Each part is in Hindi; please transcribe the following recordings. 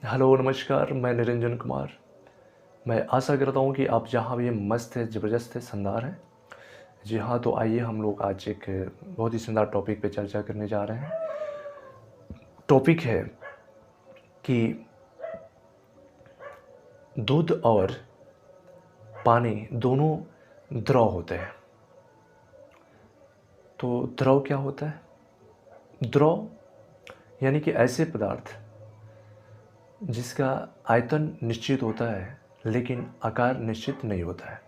हेलो, नमस्कार, मैं निरंजन कुमार। मैं आशा करता हूँ कि आप जहाँ भी मस्त हैं, ज़बरदस्त हैं, शानदार हैं। जी हाँ, तो आइए हम लोग आज एक बहुत ही शानदार टॉपिक पे चर्चा करने जा रहे हैं। टॉपिक है कि दूध और पानी दोनों द्रव होते हैं। तो द्रव क्या होता है? द्रव यानी कि ऐसे पदार्थ जिसका आयतन निश्चित होता है, लेकिन आकार निश्चित नहीं होता है।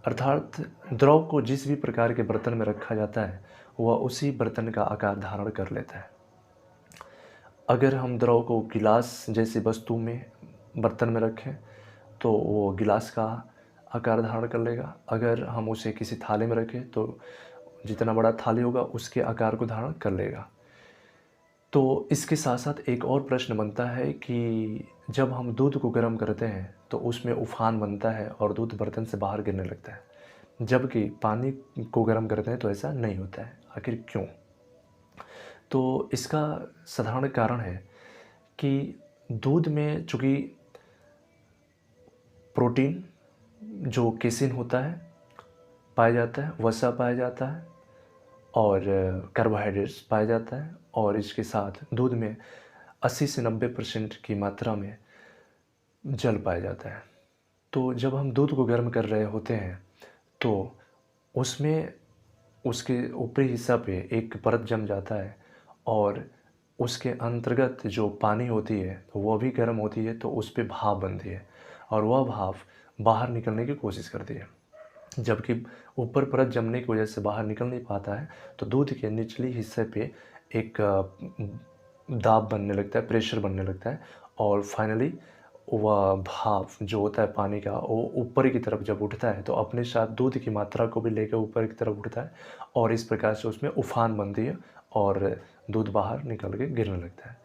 अर्थात द्रव को जिस भी प्रकार के बर्तन में रखा जाता है, वह उसी बर्तन का आकार धारण कर लेता है। अगर हम द्रव को गिलास जैसी वस्तु में बर्तन में रखें, तो वो गिलास का आकार धारण कर लेगा। अगर हम उसे किसी थाली में रखें, तो जितना बड़ा थाली होगा, उसके आकार को धारण कर लेगा। तो इसके साथ-साथ एक और प्रश्न बनता है कि जब हम दूध को गर्म करते हैं, तो उसमें उफ़ान बनता है और दूध बर्तन से बाहर गिरने लगता है। जबकि पानी को गर्म करते हैं तो ऐसा नहीं होता है। आखिर क्यों? तो इसका साधारण कारण है कि दूध में चूँकि प्रोटीन जो केसिन होता है, पाया जाता है, वसा पाया जाता है और कार्बोहाइड्रेट्स पाया जाता है और इसके साथ दूध में 80 से 90% की मात्रा में जल पाया जाता है। तो जब हम दूध को गर्म कर रहे होते हैं, तो उसमें उसके ऊपरी हिस्सा पे एक परत जम जाता है और उसके अंतर्गत जो पानी होती है, तो वह भी गर्म होती है, तो उस पे भाप बनती है और वह भाप बाहर निकलने की कोशिश करती है। जबकि ऊपर परत जमने की वजह से बाहर निकल नहीं पाता है, तो दूध के निचली हिस्से पे एक दाब बनने लगता है, प्रेशर बनने लगता है और फाइनली वह भाप जो होता है पानी का, वो ऊपर की तरफ जब उठता है, तो अपने साथ दूध की मात्रा को भी लेकर ऊपर की तरफ उठता है और इस प्रकार से उसमें उफ़ान बनती है और दूध बाहर निकल के गिरने लगता है।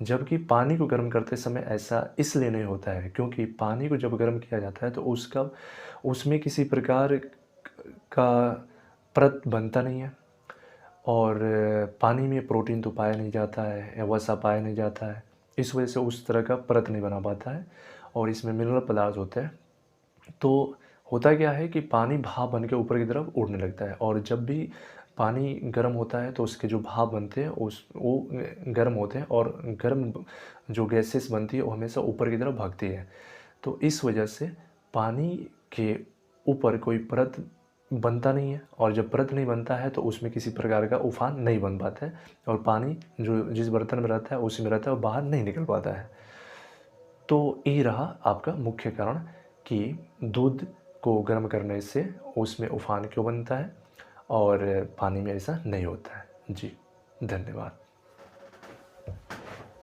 जबकि पानी को गर्म करते समय ऐसा इसलिए नहीं होता है, क्योंकि पानी को जब गर्म किया जाता है, तो उसका उसमें किसी प्रकार का परत बनता नहीं है और पानी में प्रोटीन तो पाया नहीं जाता है या वसा पाया नहीं जाता है। इस वजह से उस तरह का परत नहीं बना पाता है और इसमें मिनरल पदार्थ होते हैं। तो होता क्या है कि पानी भाप बन के ऊपर की तरफ उड़ने लगता है और जब भी पानी गर्म होता है, तो उसके जो भाप बनते हैं वो गर्म होते हैं और गर्म जो गैसेस बनती है, वो हमेशा ऊपर की तरफ भागती है। तो इस वजह से पानी के ऊपर कोई परत बनता नहीं है और जब परत नहीं बनता है, तो उसमें किसी प्रकार का उफ़ान नहीं बन पाता है और पानी जो जिस बर्तन में रहता है, उसी में रहता है और बाहर नहीं निकल पाता है। तो यही रहा आपका मुख्य कारण कि दूध को गर्म करने से उसमें उफ़ान क्यों बनता है और पानी में ऐसा नहीं होता है। जी, धन्यवाद।